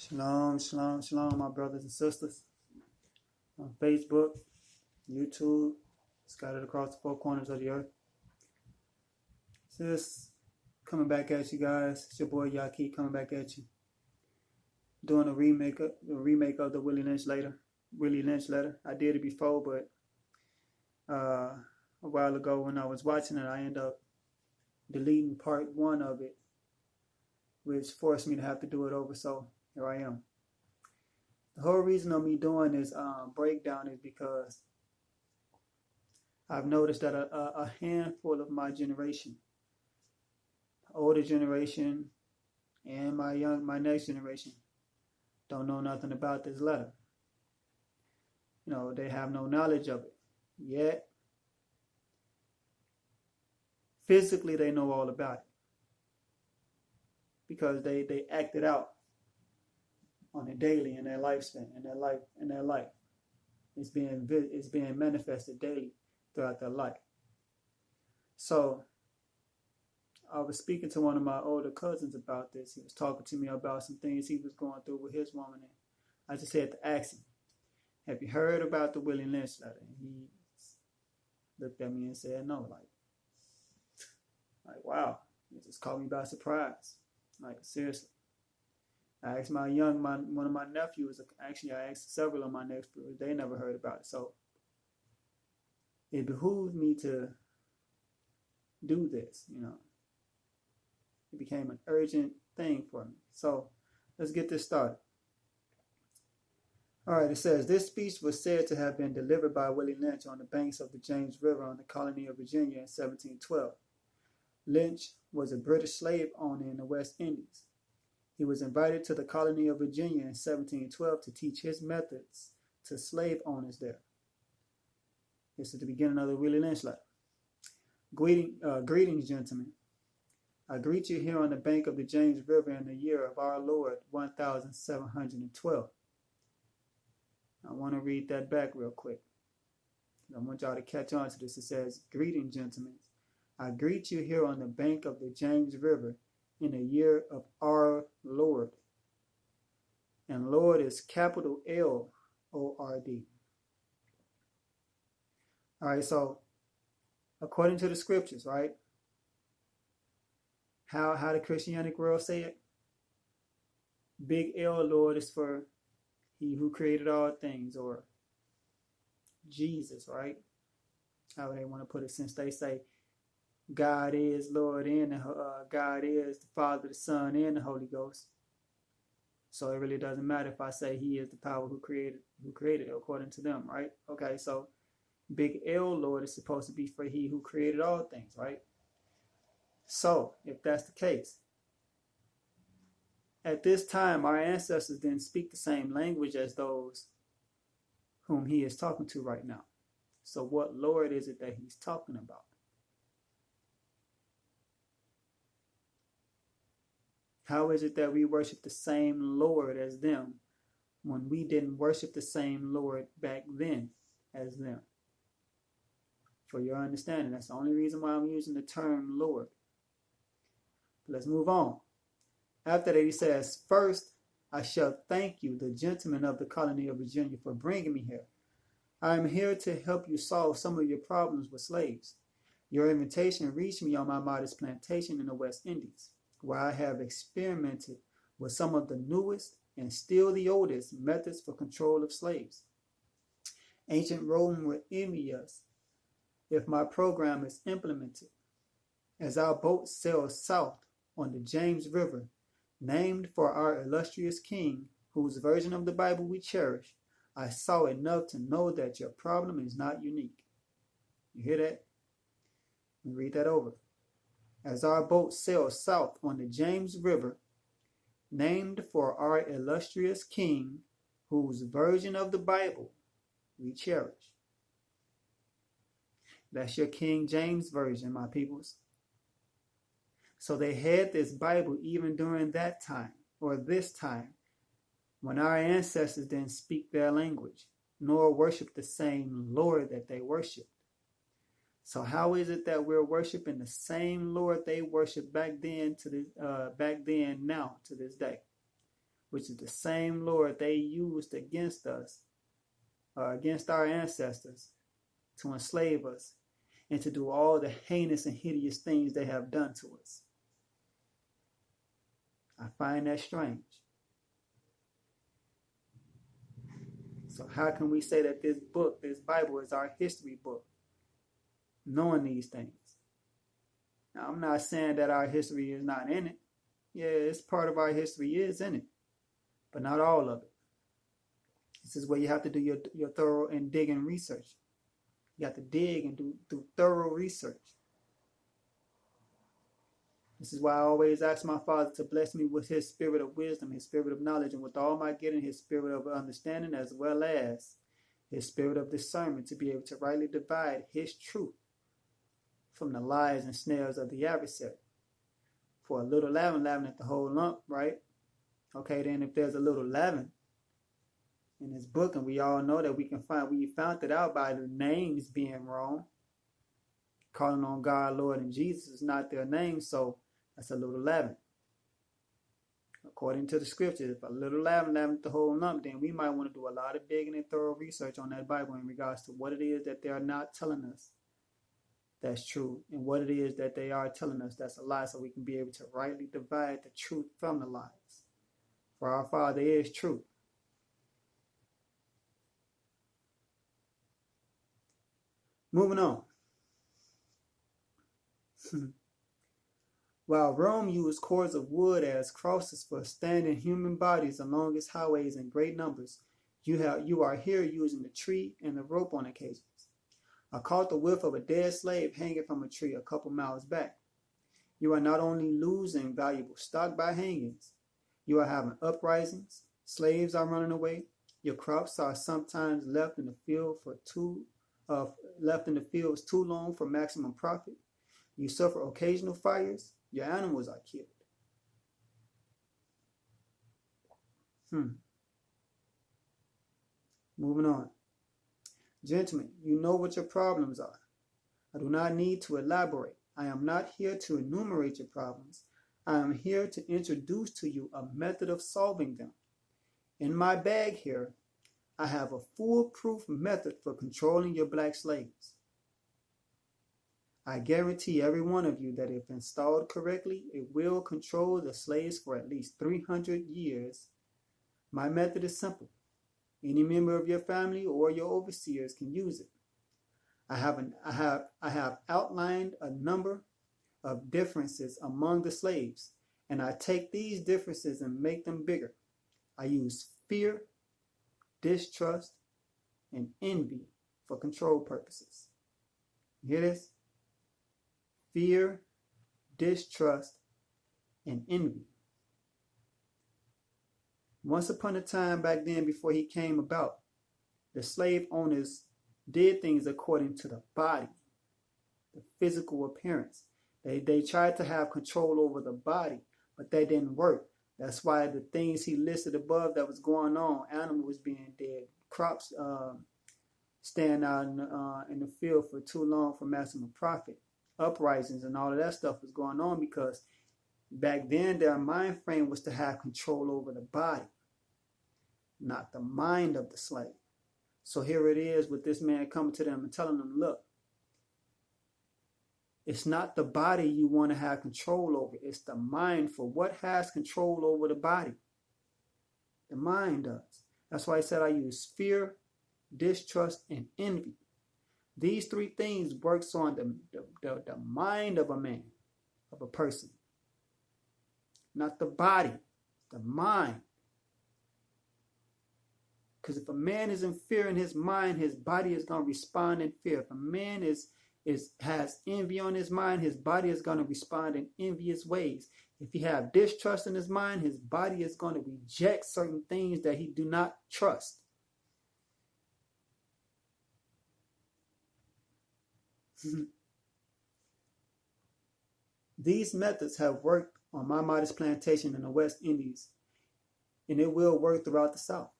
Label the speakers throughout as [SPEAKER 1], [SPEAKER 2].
[SPEAKER 1] Shalom, shalom, shalom, my brothers and sisters on Facebook, YouTube, scattered across the four corners of the earth. Just coming back at you guys. It's your boy Yaki coming back at you. Doing a remake of the Willie Lynch letter. I did it before, but a while ago when I was watching it, I ended up deleting part 1 of it, which forced me to have to do it over. So here I am. The whole reason of me doing this breakdown is because I've noticed that a handful of my generation, older generation, and my next generation, don't know nothing about this letter. You know, they have no knowledge of it. Yet, physically they know all about it. Because they act it out on a daily in their lifespan, in their life. It's being manifested daily throughout their life. So I was speaking to one of my older cousins about this. He was talking to me about some things he was going through with his woman, and I just had to ask him, "Have you heard about the Willie Lynch letter?" And he looked at me and said, "No." Like wow, it just caught me by surprise. Like seriously. I asked one of my nephews, actually I asked several of my nephews, they never heard about it. So it behooved me to do this, you know. It became an urgent thing for me. So let's get this started. All right, it says, this speech was said to have been delivered by Willie Lynch on the banks of the James River on the colony of Virginia in 1712. Lynch was a British slave owner in the West Indies. He was invited to the colony of Virginia in 1712 to teach his methods to slave owners there. This is the beginning of the Willie Lynch letter. Greetings, gentlemen. I greet you here on the bank of the James River in the year of our Lord 1712. I want to read that back real quick. I want y'all to catch on to this. It says, greetings, gentlemen. I greet you here on the bank of the James River in the year of our Lord. And Lord is capital L-O-R-D. All right, so according to the scriptures, right? How the Christianic world say it? Big L, Lord, is for he who created all things, or Jesus, right? How they want to put it, since they say God is Lord and God is the Father, the Son, and the Holy Ghost. So it really doesn't matter if I say he is the power who created it according to them, right? Okay, so big L, Lord, is supposed to be for he who created all things, right? So if that's the case, at this time our ancestors didn't speak the same language as those whom he is talking to right now. So what Lord is it that he's talking about? How is it that we worship the same Lord as them when we didn't worship the same Lord back then as them? For your understanding, that's the only reason why I'm using the term Lord. Let's move on. After that, he says, first, I shall thank you, the gentlemen of the colony of Virginia, for bringing me here. I am here to help you solve some of your problems with slaves. Your invitation reached me on my modest plantation in the West Indies, where I have experimented with some of the newest and still the oldest methods for control of slaves. Ancient Rome will envy us if my program is implemented. As our boat sails south on the James River, named for our illustrious king, whose version of the Bible we cherish, I saw enough to know that your problem is not unique. You hear that? Let me read that over. As our boat sails south on the James River, named for our illustrious king, whose version of the Bible we cherish. That's your King James version, my peoples. So they had this Bible even during that time, or this time, when our ancestors didn't speak their language, nor worship the same Lord that they worshiped. So how is it that we're worshiping the same Lord they worshiped back then now to this day? which is the same Lord they used against us, against our ancestors, to enslave us and to do all the heinous and hideous things they have done to us. I find that strange. So how can we say that this book, this Bible, is our history book, knowing these things? Now, I'm not saying that our history is not in it. Yeah, it's part of our history is in it, but not all of it. This is where you have to do your thorough and digging research. You have to dig and do thorough research. This is why I always ask my Father to bless me with his spirit of wisdom, his spirit of knowledge, and with all my getting, his spirit of understanding, as well as his spirit of discernment, to be able to rightly divide his truth from the lies and snares of the adversary. For a little leaven leaveneth the whole lump, right? Okay, then if there's a little leaven in this book, and we all know that we found it out by the names being wrong. Calling on God, Lord, and Jesus is not their name, so that's a little leaven. According to the scriptures, if a little leaven leaveneth the whole lump, then we might want to do a lot of digging and thorough research on that Bible in regards to what it is that they are not telling us that's true, and what it is that they are telling us that's a lie, so we can be able to rightly divide the truth from the lies. For our Father is truth. Moving on. While Rome used cords of wood as crosses for standing human bodies along its highways in great numbers, you are here using the tree and the rope on occasions. I caught the whiff of a dead slave hanging from a tree a couple miles back. You are not only losing valuable stock by hangings, you are having uprisings, slaves are running away, your crops are sometimes left in the fields too long for maximum profit. You suffer occasional fires. Your animals are killed. Moving on. Gentlemen, you know what your problems are. I do not need to elaborate. I am not here to enumerate your problems. I am here to introduce to you a method of solving them. In my bag here, I have a foolproof method for controlling your black slaves. I guarantee every one of you that if installed correctly, it will control the slaves for at least 300 years. My method is simple. Any member of your family or your overseers can use it. I have outlined a number of differences among the slaves, and I take these differences and make them bigger. I use fear, distrust, and envy for control purposes. You hear this? Fear, distrust, and envy. Once upon a time back then, before he came about, the slave owners did things according to the body, the physical appearance. They tried to have control over the body, but that didn't work. That's why the things he listed above that was going on, animals being dead, crops staying out in the field for too long for maximum profit, uprisings and all of that stuff was going on because back then their mind frame was to have control over the body, not the mind of the slave. So here it is with this man coming to them and telling them, look, it's not the body you want to have control over. It's the mind. For what has control over the body? The mind does. That's why I said I use fear, distrust, and envy. These three things works on the mind of a man, of a person. Not the body, the mind. Because if a man is in fear in his mind, his body is going to respond in fear. If a man has envy on his mind, his body is going to respond in envious ways. If he have distrust in his mind, his body is going to reject certain things that he do not trust. These methods have worked on my modest plantation in the West Indies, and it will work throughout the South.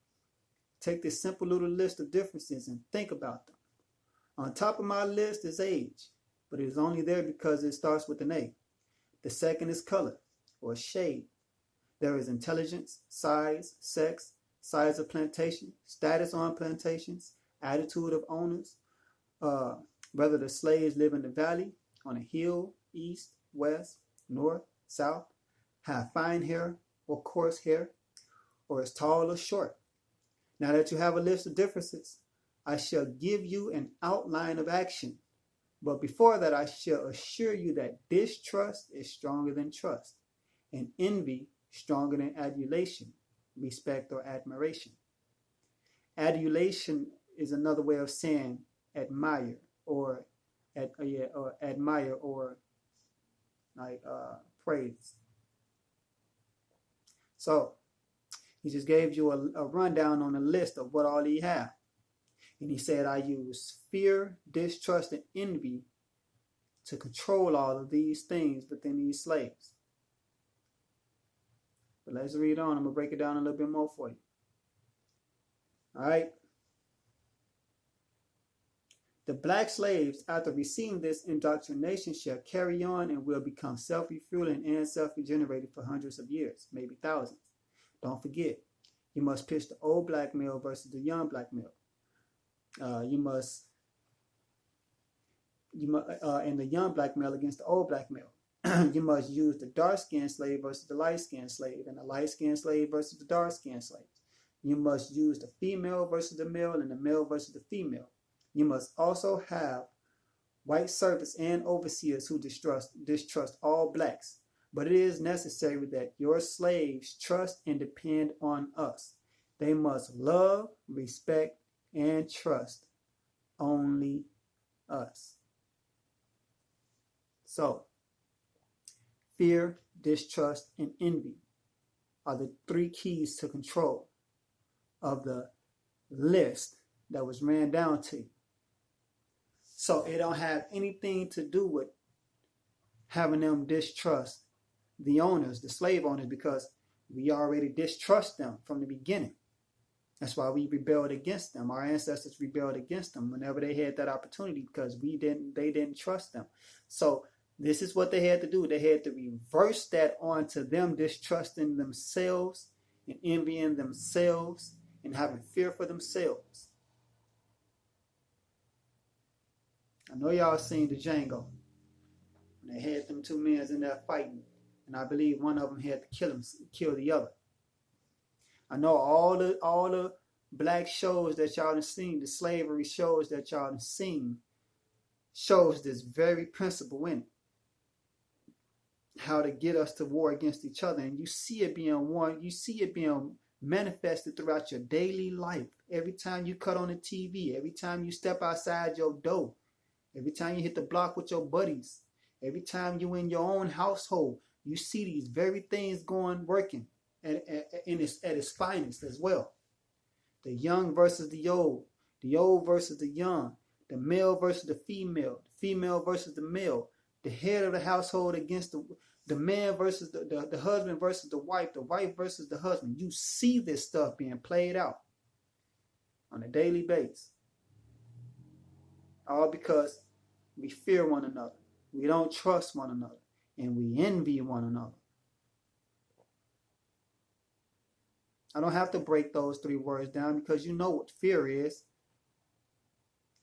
[SPEAKER 1] Take this simple little list of differences and think about them. On top of my list is age, but it is only there because it starts with an A. The second is color or shade. There is intelligence, size, sex, size of plantation, status on plantations, attitude of owners, whether the slaves live in the valley, on a hill, east, west, north, south, have fine hair or coarse hair, or is tall or short. Now that you have a list of differences, I shall give you an outline of action. But before that, I shall assure you that distrust is stronger than trust, and envy stronger than adulation, respect, or admiration. Adulation is another way of saying admire or admire or praise. So he just gave you a rundown on a list of what all he had. And he said, I use fear, distrust, and envy to control all of these things within these slaves. But let's read on. I'm going to break it down a little bit more for you. All right. The black slaves, after receiving this indoctrination, shall carry on and will become self-refueling and self-regenerated for hundreds of years, maybe thousands. Don't forget, you must pitch the old black male versus the young black male. And the young black male against the old black male. You must use the dark-skinned slave versus the light-skinned slave, and the light-skinned slave versus the dark-skinned slave. You must use the female versus the male, and the male versus the female. You must also have white servants and overseers who distrust all blacks. But it is necessary that your slaves trust and depend on us. They must love, respect, and trust only us. So, fear, distrust, and envy are the three keys to control of the list that was ran down to you. So it don't have anything to do with having them distrust the owners, the slave owners, because we already distrust them from the beginning. That's why we rebelled against them. Our ancestors rebelled against them whenever they had that opportunity, because they didn't trust them. So this is what they had to do. They had to reverse that onto them distrusting themselves and envying themselves and having fear for themselves. I know y'all seen the Django. They had them two men in there fighting, and I believe one of them had to kill the other. I know all the black shows that y'all have seen, the slavery shows that y'all have seen, shows this very principle in it. How to get us to war against each other. And you see it being manifested throughout your daily life. Every time you cut on the TV, every time you step outside your door, every time you hit the block with your buddies, every time you in your own household, you see these very things working at its finest as well. The young versus the old versus the young, the male versus the female versus the male, the head of the household against the man versus the husband versus the wife versus the husband. You see this stuff being played out on a daily basis. All because we fear one another. We don't trust one another. And we envy one another. I don't have to break those three words down because you know what fear is.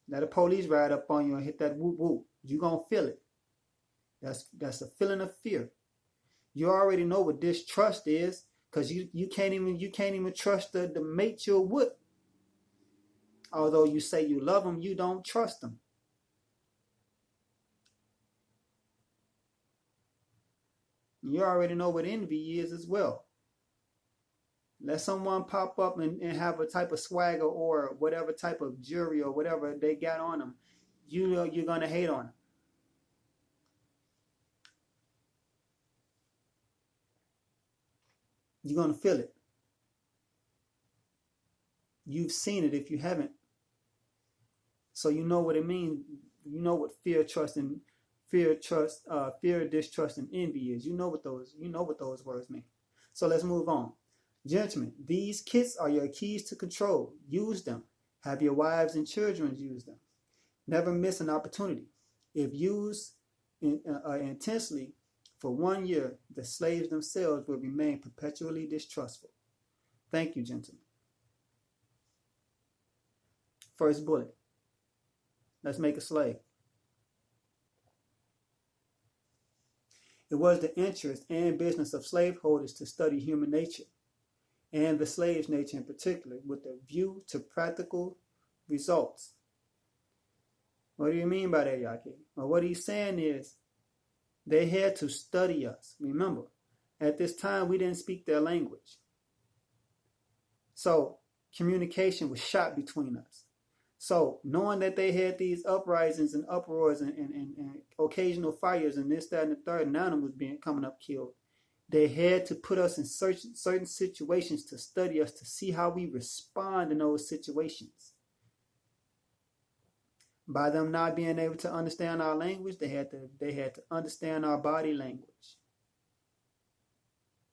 [SPEAKER 1] Let the police ride up on you and hit that whoop whoop. You're going to feel it. That's a feeling of fear. You already know what distrust is because you can't even trust the mate you're with. Although you say you love them, you don't trust them. You already know what envy is as well. Let someone pop up and have a type of swagger or whatever type of jewelry or whatever they got on them. You know you're going to hate on them. You're going to feel it. You've seen it if you haven't. So you know what it means. You know what fear, distrust, and envy is. You know what those words mean. So let's move on. Gentlemen, these kits are your keys to control. Use them. Have your wives and children use them. Never miss an opportunity. If used intensely For 1 year, the slaves themselves will remain perpetually distrustful. Thank you, gentlemen. First bullet. Let's make a slave. It was the interest and business of slaveholders to study human nature, and the slave's nature in particular, with a view to practical results. What do you mean by that, Yaki? Well, what he's saying is they had to study us. Remember, at this time, we didn't speak their language. So communication was shot between us. So knowing that they had these uprisings and uproars and occasional fires and this, that, and the third, and animals coming up killed, they had to put us in certain situations to study us, to see how we respond in those situations. By them not being able to understand our language, they had to understand our body language.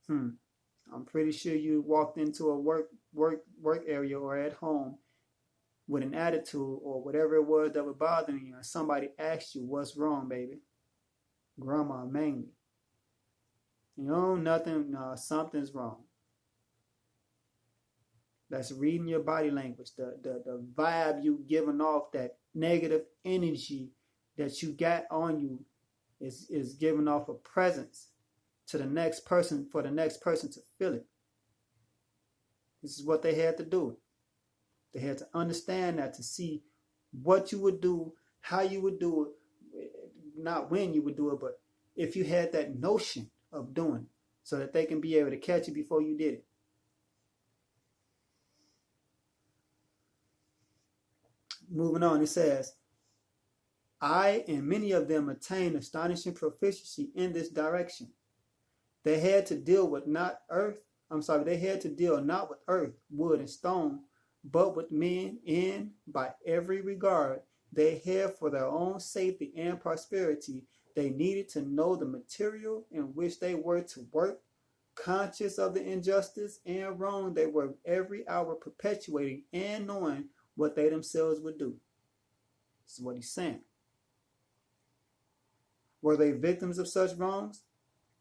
[SPEAKER 1] I'm pretty sure you walked into a work area or at home with an attitude or whatever it was that was bothering you, and somebody asked you, what's wrong, baby? Grandma mainly. You know, nothing, no, something's wrong. That's reading your body language, the vibe you giving off, that negative energy that you got on you is giving off a presence to the next person, for the next person to feel it. This is what they had to do. They had to understand that, to see what you would do, how you would do it, not when you would do it, but if you had that notion of doing it, so that they can be able to catch you before you did it. Moving on, it says, I and many of them attained astonishing proficiency in this direction. They had to deal not with earth, wood, and stone, but with men, and by every regard they had for their own safety and prosperity, they needed to know the material in which they were to work, conscious of the injustice and wrong they were every hour perpetuating, and knowing what they themselves would do. This is what he's saying. Were they victims of such wrongs?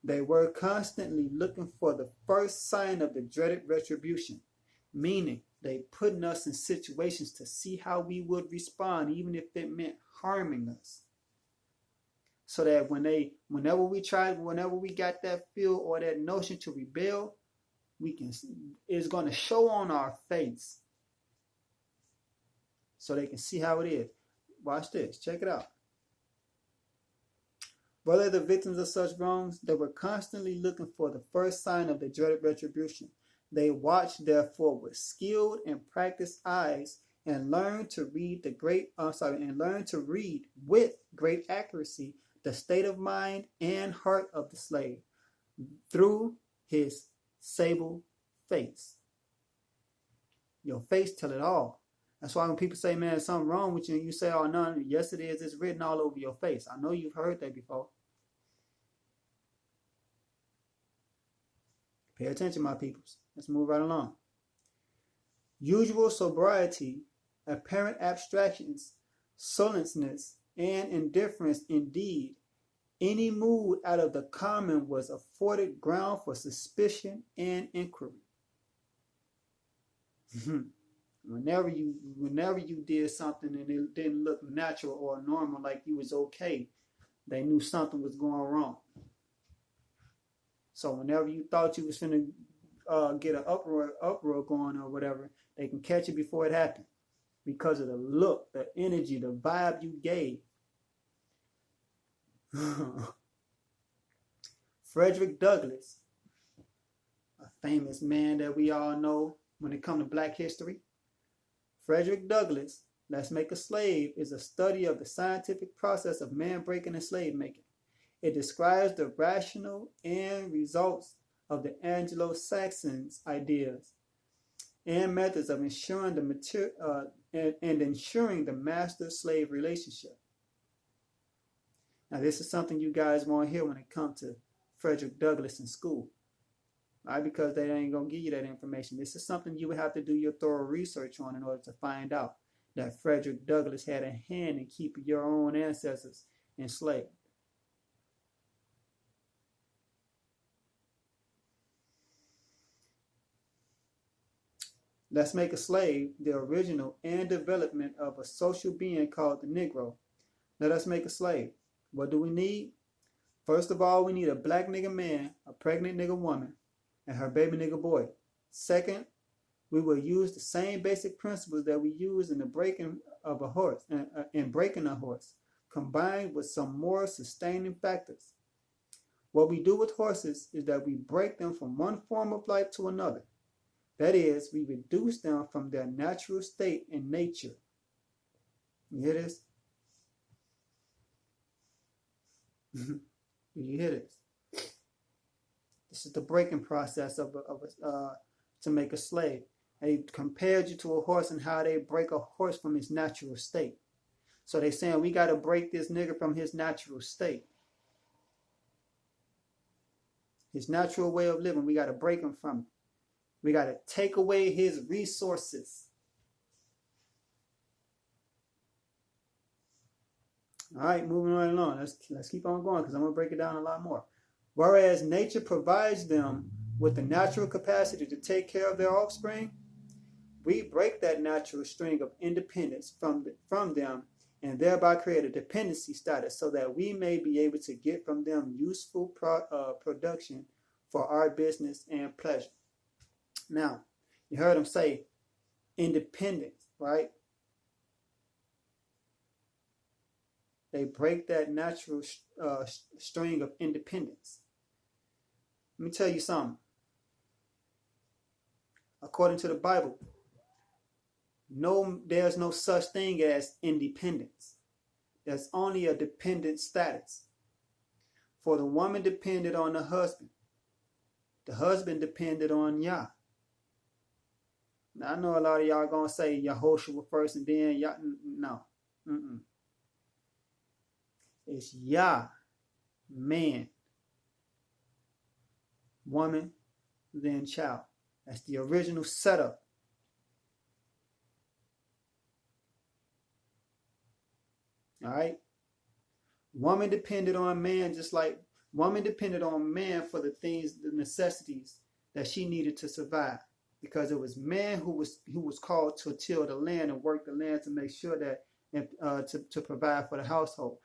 [SPEAKER 1] They were constantly looking for the first sign of the dreaded retribution, meaning they putting us in situations to see how we would respond, even if it meant harming us. So that whenever we got that feel or that notion to rebel, it's going to show on our face, so they can see how it is. Watch this. Check it out. Whether the victims of such wrongs, they were constantly looking for the first sign of the dreaded retribution. They watched, therefore, with skilled and practiced eyes, and learned to read with great accuracy the state of mind and heart of the slave through his sable face. Your face tell it all. That's why when people say, man, there's something wrong with you, and you say, oh, no, yes it is, it's written all over your face. I know you've heard that before. Pay attention, my peoples. Let's move right along. Usual sobriety, apparent abstractions, sulleness, and indifference indeed. Any mood out of the common was afforded ground for suspicion and inquiry. Whenever you did something and it didn't look natural or normal, like you was okay, they knew something was going wrong. So whenever you thought you was finna get an uproar going or whatever, they can catch it before it happened, because of the look, the energy, the vibe you gave. Frederick Douglass, a famous man that we all know when it comes to Black history. Frederick Douglass, Let's Make a Slave, is a study of the scientific process of man-breaking and slave making. It describes the rationale and results of the Anglo-Saxons' ideas and methods of ensuring ensuring the master-slave relationship. Now, this is something you guys won't hear when it comes to Frederick Douglass in school, right? Because they ain't gonna give you that information. This is something you would have to do your thorough research on in order to find out that Frederick Douglass had a hand in keeping your own ancestors enslaved. Let's make a slave the original and development of a social being called the Negro. Let us make a slave. What do we need? First of all, we need a black nigga man, a pregnant nigga woman, and her baby nigga boy. Second, we will use the same basic principles that we use in the breaking of a horse, combined with some more sustaining factors. What we do with horses is that we break them from one form of life to another. That is, we reduce them from their natural state in nature. You hear this? Do you hear this? This is the breaking process to make a slave. They compared you to a horse and how they break a horse from his natural state. So they saying we got to break this nigga from his natural state. His natural way of living, we got to break him from it. We got to take away his resources. All right, moving right along. Let's keep on going because I'm going to break it down a lot more. Whereas nature provides them with the natural capacity to take care of their offspring, we break that natural string of independence from them and thereby create a dependency status so that we may be able to get from them useful production for our business and pleasure. Now, you heard him say independence, right? They break that natural string of independence. Let me tell you something. According to the Bible, there's no such thing as independence. There's only a dependent status. For the woman depended on the husband. The husband depended on Yah. Now, I know a lot of y'all going to say Yahushua first and then Yah. No. It's Yah, man, woman, then child. That's the original setup. All right? Woman depended on man just like woman depended on man for the things, the necessities that she needed to survive. Because it was man who was called to till the land and work the land to make sure that to provide for the household.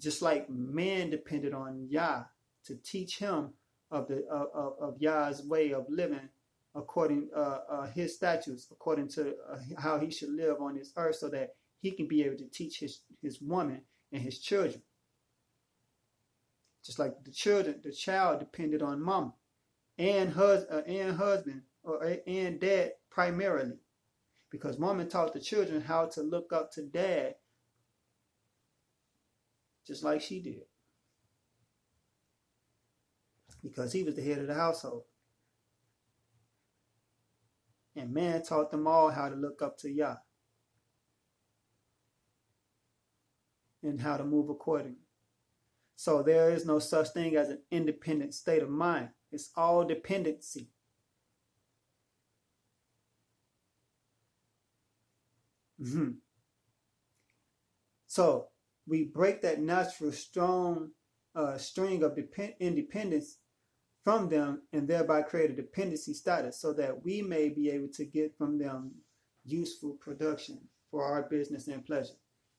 [SPEAKER 1] Just like man depended on Yah to teach him of Yah's way of living according his statutes, according to how he should live on this earth, so that he can be able to teach his woman and his children. Just like the child depended on mama and husband and dad primarily, because woman taught the children how to look up to dad, just like she did, because he was the head of the household. And man taught them all how to look up to Yah and how to move accordingly. So there is no such thing as an independent state of mind. It's all dependency. So we break that natural strong string of independence from them and thereby create a dependency status so that we may be able to get from them useful production for our business and pleasure.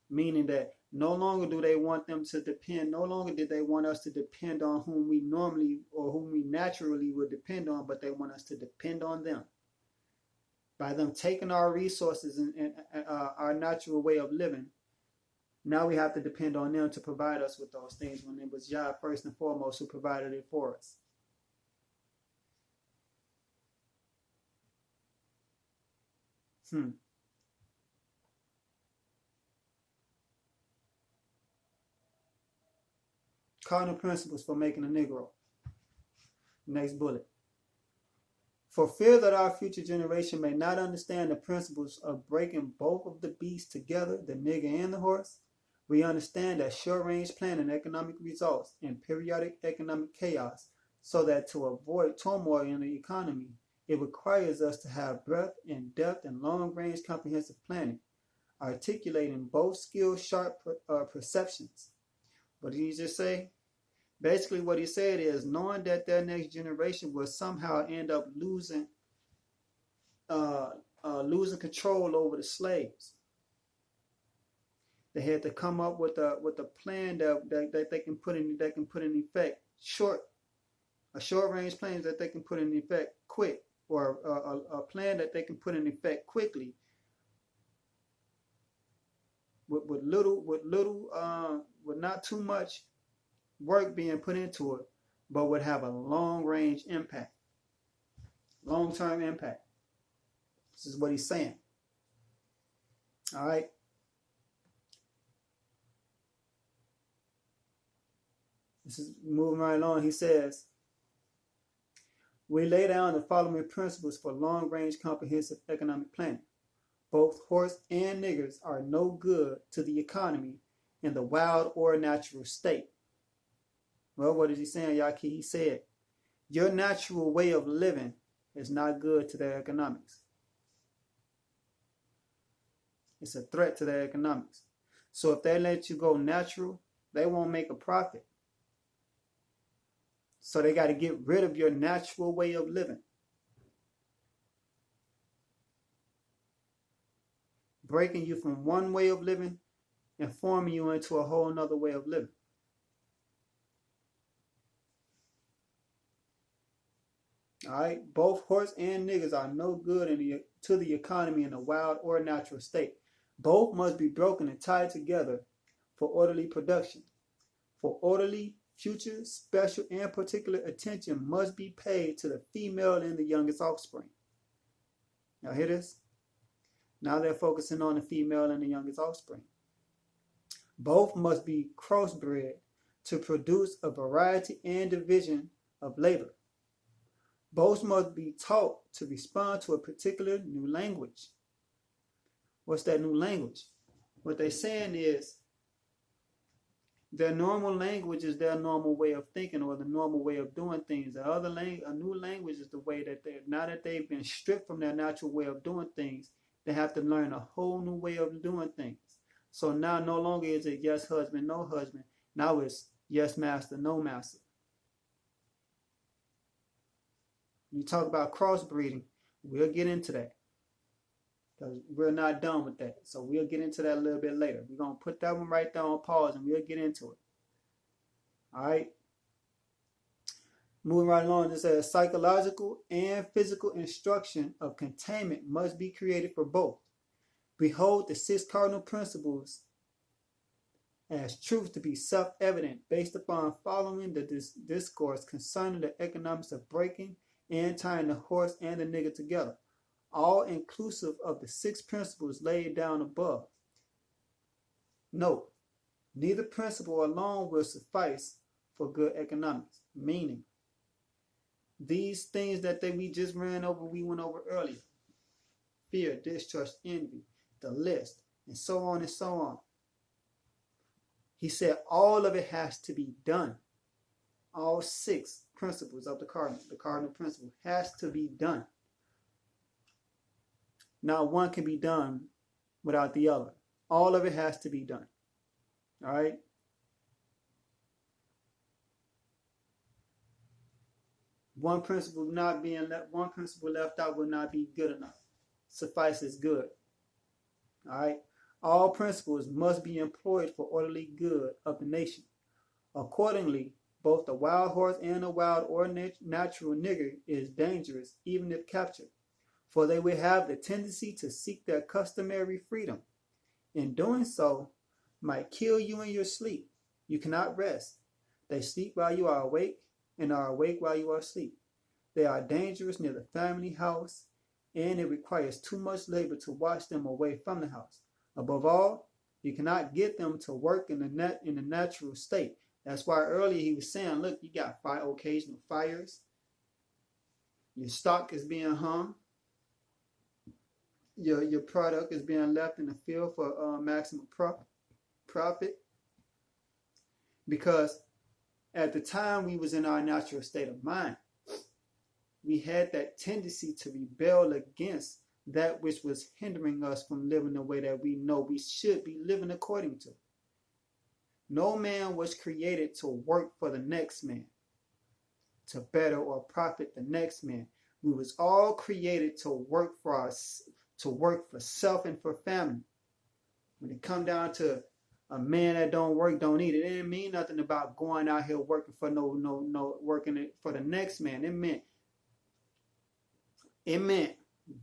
[SPEAKER 1] Meaning that no longer do they want them to depend, no longer did they want us to depend on whom we normally or whom we naturally would depend on, but they want us to depend on them. By them taking our resources and our natural way of living, now we have to depend on them to provide us with those things when it was Yah first and foremost who provided it for us. Cardinal principles for making a Negro. Next bullet. For fear that our future generation may not understand the principles of breaking both of the beasts together, the nigger and the horse, we understand that short-range planning economic results in periodic economic chaos, so that to avoid turmoil in the economy, it requires us to have breadth and depth and long-range comprehensive planning, articulating both skilled, sharp perceptions. What did he just say? Basically, what he said is knowing that their next generation will somehow end up losing losing control over the slaves. They had to come up with a plan that they can put in effect a short range plan that they can put in effect quick, or a plan that they can put in effect quickly with not too much work being put into it, but would have a long range impact, long term impact. This is what he's saying. All right. This is moving right along. He says, we lay down the following principles for long-range comprehensive economic planning. Both horse and niggers are no good to the economy in the wild or natural state. Well, what is he saying, Yaki? He said, your natural way of living is not good to their economics. It's a threat to their economics. So if they let you go natural, they won't make a profit. So they got to get rid of your natural way of living. Breaking you from one way of living and forming you into a whole nother way of living. All right, both horse and niggers are no good to the economy in a wild or natural state. Both must be broken and tied together for orderly production. For orderly future, special, and particular attention must be paid to the female and the youngest offspring. Y'all hear this? Now they're focusing on the female and the youngest offspring. Both must be crossbred to produce a variety and division of labor. Both must be taught to respond to a particular new language. What's that new language? What they're saying is their normal language is their normal way of thinking or the normal way of doing things. A new language is the way that now that they've been stripped from their natural way of doing things, they have to learn a whole new way of doing things. So now no longer is it yes husband, no husband. Now it's yes master, no master. You talk about crossbreeding, we'll get into that. Because we're not done with that. So we'll get into that a little bit later. We're going to put that one right there on pause and we'll get into it. All right. Moving right along, it says psychological and physical instruction of containment must be created for both. Behold the 6 cardinal principles as truth to be self-evident based upon following the discourse concerning the economics of breaking and tying the horse and the nigger together, all inclusive of the 6 principles laid down above. Note, neither principle alone will suffice for good economics, meaning these things that we just went over earlier, fear, distrust, envy, the list, and so on and so on. He said all of it has to be done. All 6 principles of the cardinal principle has to be done. Not one can be done without the other. All of it has to be done. All right? One principle left out will not be good enough. Suffice is good. All right? All principles must be employed for orderly good of the nation. Accordingly, both the wild horse and the wild or natural nigger is dangerous even if captured, for they will have the tendency to seek their customary freedom. In doing so, might kill you in your sleep. You cannot rest. They sleep while you are awake and are awake while you are asleep. They are dangerous near the family house, and it requires too much labor to watch them away from the house. Above all, you cannot get them to work in the natural state. That's why earlier he was saying, look, you got occasional fires. Your stock is being hung. Your product is being left in the field for maximum profit. Because at the time we was in our natural state of mind, we had that tendency to rebel against that which was hindering us from living the way that we know we should be living according to. No man was created to work for the next man, to better or profit the next man. We was all created to work for us, to work for self and for family. When it come down to a man that don't work, don't eat, it didn't mean nothing about going out here working for working for the next man. It meant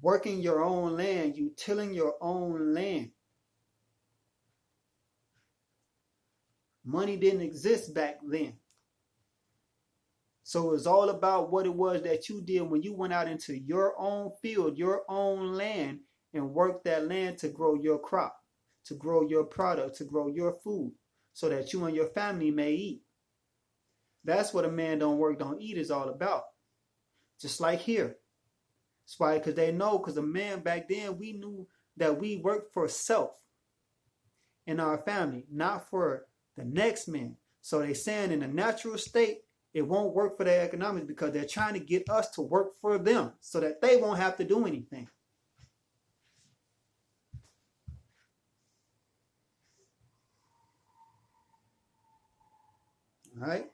[SPEAKER 1] working your own land, you tilling your own land. Money didn't exist back then. So it was all about what it was that you did when you went out into your own field, your own land, and worked that land to grow your crop, to grow your product, to grow your food, so that you and your family may eat. That's what a man don't work, don't eat is all about. Just like here. That's why, because they know, because a man back then, we knew that we worked for self in our family, not for the next man. So they saying in a natural state, it won't work for their economics because they're trying to get us to work for them so that they won't have to do anything. All right?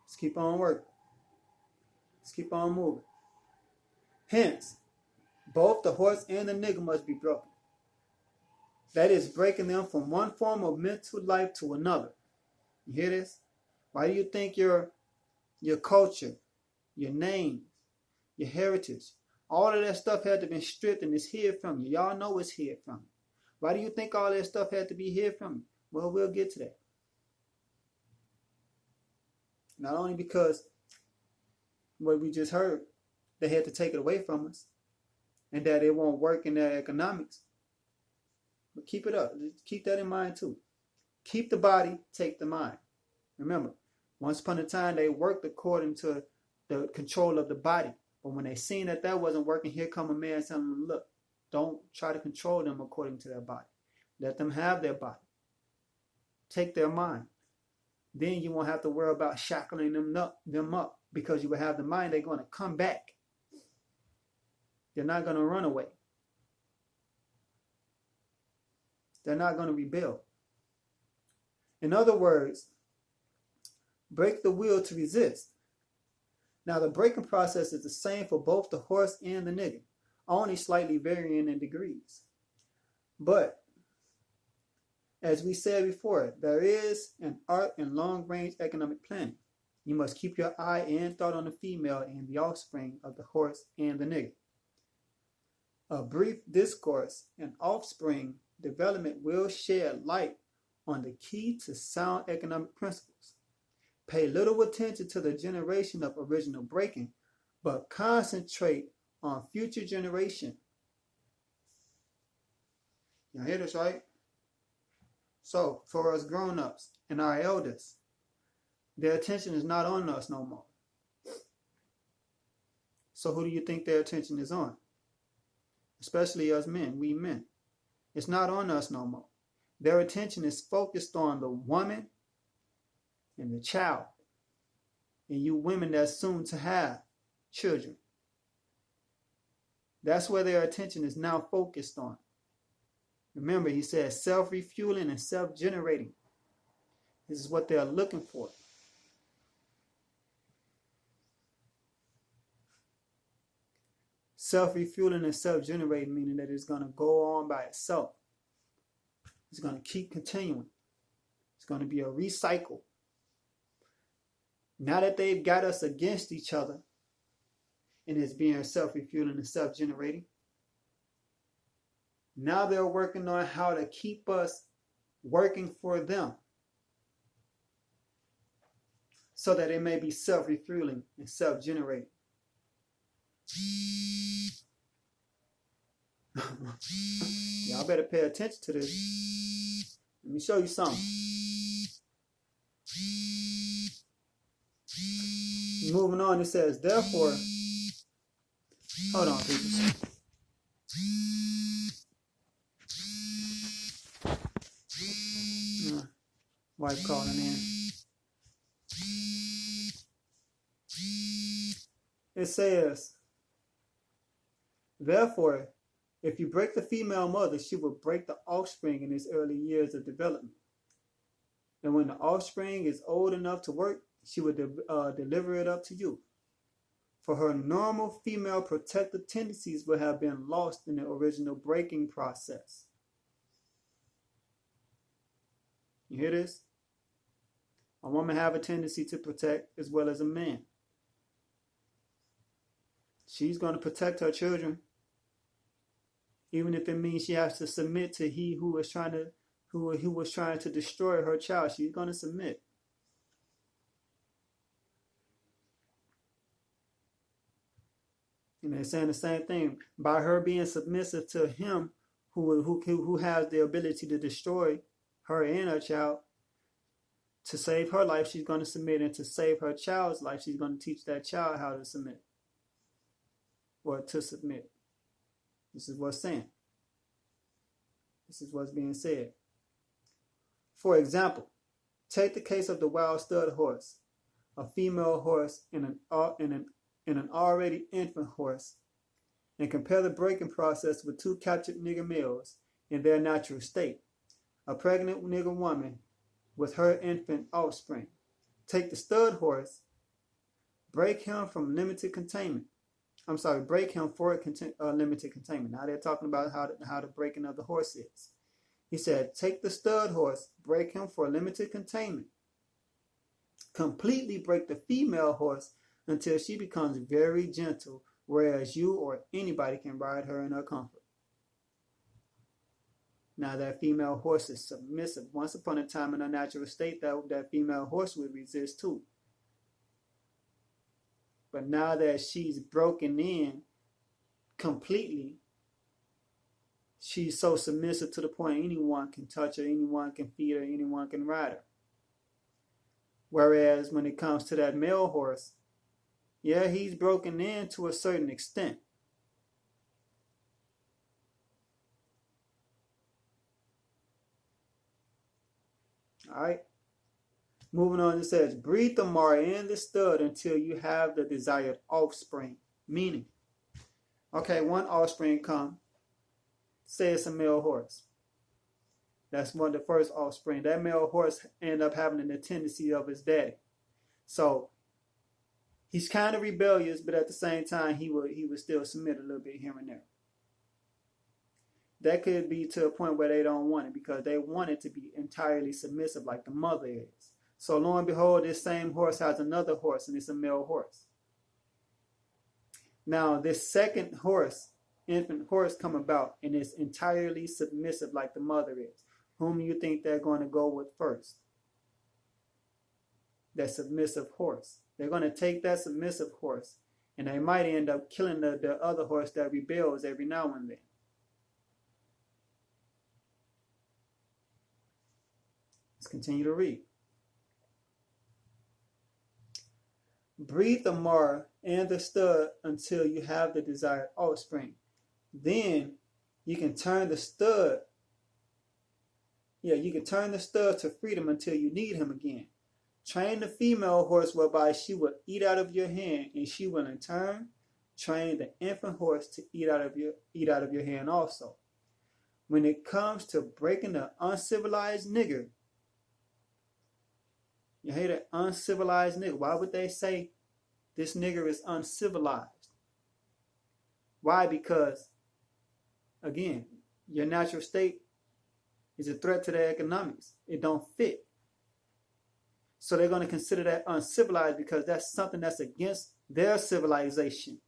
[SPEAKER 1] Let's keep on working. Let's keep on moving. Hence, both the horse and the nigger must be broken. That is breaking them from one form of mental life to another. You hear this? Why do you think your culture, your name, your heritage, all of that stuff had to be stripped and it's hid from you? Y'all know it's hid from you. Why do you think all that stuff had to be hid from you? Well, we'll get to that. Not only because what we just heard, they had to take it away from us and that it won't work in their economics. But keep it up. Keep that in mind too. Keep the body, take the mind. Remember, once upon a time, they worked according to the control of the body. But when they seen that that wasn't working, here come a man telling them, look, don't try to control them according to their body. Let them have their body. Take their mind. Then you won't have to worry about shackling them up because you will have the mind. They're going to come back. They're not going to run away. They're not going to rebel. In other words, break the will to resist. Now, the breaking process is the same for both the horse and the nigger, only slightly varying in degrees. But, as we said before, there is an art in long-range economic planning. You must keep your eye and thought on the female and the offspring of the horse and the nigger. A brief discourse and offspring development will shed light on the key to sound economic principles. Pay little attention to the generation of original breaking, but concentrate on future generation. You hear this, right? So, for us grown-ups and our elders, their attention is not on us no more. So who do you think their attention is on? Especially us men, we men. It's not on us no more. Their attention is focused on the woman and the child, and you women that's soon to have children. That's where their attention is now focused on. Remember, he says self-refueling and self-generating. This is what they're looking for. Self-refueling and self-generating, meaning that it's going to go on by itself. It's going to keep continuing. It's going to be a recycle. Now that they've got us against each other, and it's being self-refueling and self-generating, now they're working on how to keep us working for them so that it may be self-refueling and self-generating. Y'all better pay attention to this. Let me show you something. Moving on, it says, therefore, hold on, people. Wife calling in. It says, therefore, if you break the female mother, she will break the offspring in its early years of development. And when the offspring is old enough to work, she will deliver it up to you. for her normal female protective tendencies would have been lost in the original breaking process. You hear this? A woman have a tendency to protect as well as a man. She's going to protect her children, even if it means she has to submit to he who was trying to destroy her child. She's going to submit. And they're saying the same thing. By her being submissive to him who has the ability to destroy her and her child, to save her life, she's going to submit. And to save her child's life, she's going to teach that child how to submit. Or to submit. This is what's saying. This is what's being said. For example, take the case of the wild stud horse, a female horse and an already infant horse, and compare the breaking process with two captured nigger males in their natural state. A pregnant nigger woman with her infant offspring. Take the stud horse, break him for limited containment. Now they're talking about how the breaking of the horse is. He said, take the stud horse, break him for limited containment. Completely break the female horse until she becomes very gentle, whereas you or anybody can ride her in her comfort. Now that female horse is submissive. Once upon a time in a natural state, that female horse would resist too. But now that she's broken in completely, she's so submissive to the point anyone can touch her, anyone can feed her, anyone can ride her. Whereas when it comes to that male horse, yeah, he's broken in to a certain extent. All right. Moving on, it says, breed the mar and the stud until you have the desired offspring. Meaning, okay, one offspring come. Say it's a male horse. That's the first offspring. That male horse end up having the tendency of his daddy. So he's kind of rebellious, but at the same time, he would still submit a little bit here and there. That could be to a point where they don't want it because they want it to be entirely submissive like the mother is. So lo and behold, this same horse has another horse, and it's a male horse. Now, this second horse, infant horse, come about, and it's entirely submissive like the mother is. Whom do you think they're going to go with first? That submissive horse. They're going to take that submissive horse, and they might end up killing the other horse that rebels every now and then. Let's continue to read. Breed the mar and the stud until you have the desired offspring. Then you can turn the stud. You can turn the stud to freedom until you need him again. Train the female horse whereby she will eat out of your hand, and she will in turn train the infant horse to eat out of your hand also. When it comes to breaking the uncivilized nigger, you hate an uncivilized nigger. Why would they say this nigger is uncivilized? Why? Because, again, your natural state is a threat to their economics. It don't fit. So they're going to consider that uncivilized because that's something that's against their civilization.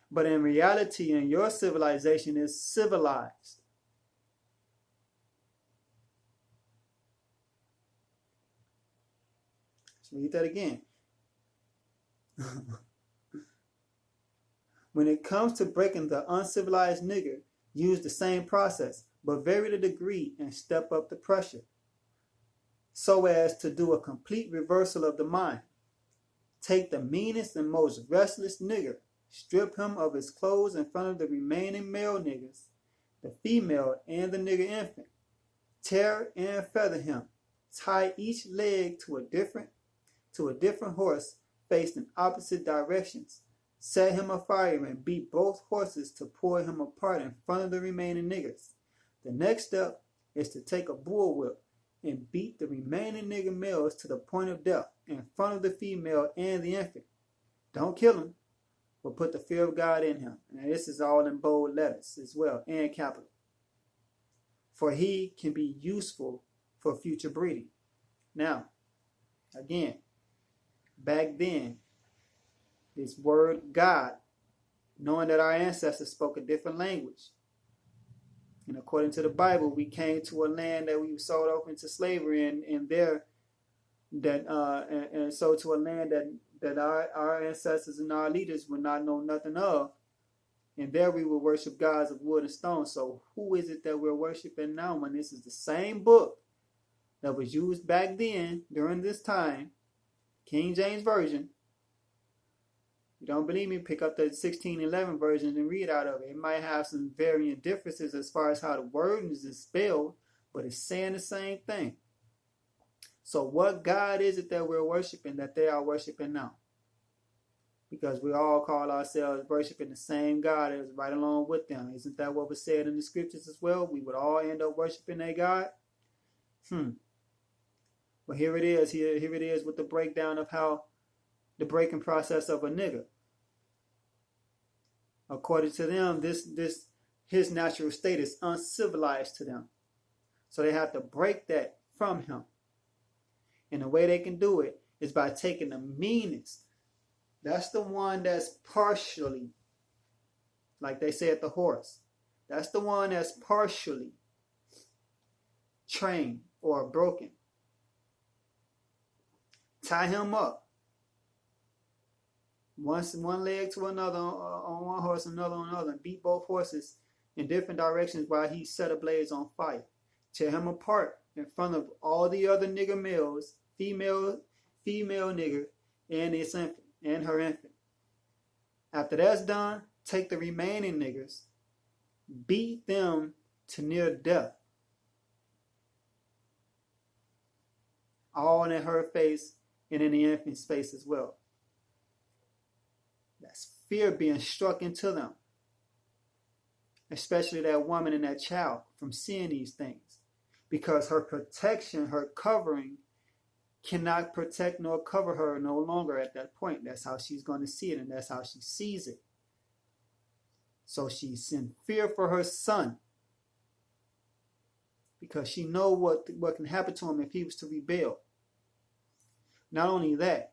[SPEAKER 1] But in reality, in your civilization is civilized. Read that again. When it comes to breaking the uncivilized nigger, use the same process, but vary the degree and step up the pressure, so as to do a complete reversal of the mind. Take the meanest and most restless nigger, strip him of his clothes in front of the remaining male niggers, the female and the nigger infant. Tear and feather him. Tie each leg to a different horse faced in opposite directions. Set him afire and beat both horses to pull him apart in front of the remaining niggers. The next step is to take a bullwhip and beat the remaining nigger males to the point of death in front of the female and the infant. Don't kill him, but put the fear of God in him. And this is all in bold letters as well, and capital. For he can be useful for future breeding. Now, again, back then, this word God, knowing that our ancestors spoke a different language, and according to the Bible, we came to a land that we were sold off into slavery, and so to a land that our ancestors and our leaders would not know nothing of, and there we will worship gods of wood and stone. So who is it that we're worshiping now, when this is the same book that was used back then during this time, King James Version? You don't believe me? Pick up the 1611 version and read out of it. It might have some varying differences as far as how the word is spelled, but it's saying the same thing. So what God is it that we're worshiping, that they are worshiping now? Because we all call ourselves worshiping the same God as right along with them. Isn't that what was said in the scriptures as well? We would all end up worshiping a God. Well, here it is. Here it is with the breakdown of how the breaking process of a nigger. According to them, his natural state is uncivilized to them. So they have to break that from him. And the way they can do it is by taking the meanest. That's the one that's partially, like they say at the horse. That's the one that's partially trained or broken. Tie him up. One leg to another on one horse, another on another, and beat both horses in different directions while he set ablaze on fire. Tear him apart in front of all the other nigger males, female nigger, and its infant, and her infant. After that's done, take the remaining niggers, beat them to near death, all in her face and in the infant's face as well. That's fear being struck into them, especially that woman and that child, from seeing these things, because her protection, her covering, cannot protect nor cover her no longer at that point. That's how she's going to see it, and that's how she sees it. So she's in fear for her son, because she knows what can happen to him if he was to rebel. Not only that,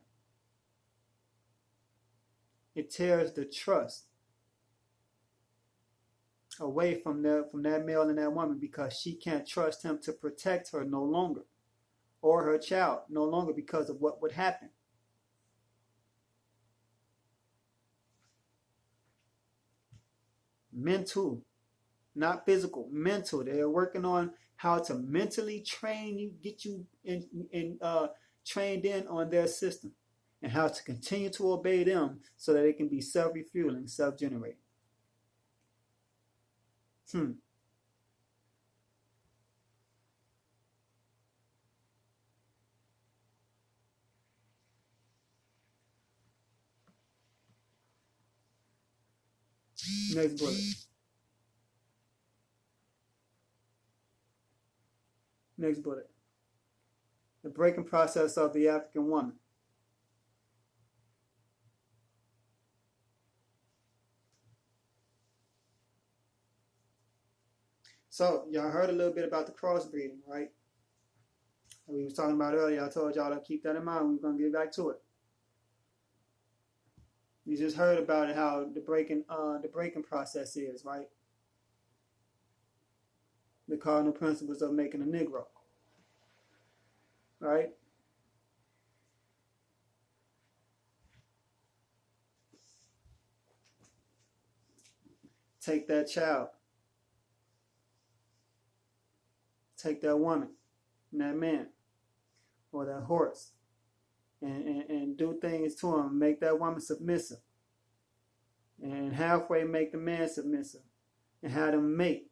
[SPEAKER 1] it tears the trust away from that male and that woman, because she can't trust him to protect her no longer, or her child no longer, because of what would happen. Mental, not physical, mental. They're working on how to mentally train you, get you trained in on their system, and how to continue to obey them so that it can be self-refueling, self-generating. Next bullet. Next bullet. The breaking process of the African woman. So, y'all heard a little bit about the crossbreeding, right? We was talking about earlier. I told y'all to keep that in mind. We're going to get back to it. You just heard about it, how the breaking process is, right? The cardinal principles of making a Negro, right? Take that child, take that woman, and that man, or that horse, and do things to him, make that woman submissive, and halfway make the man submissive, and have them mate.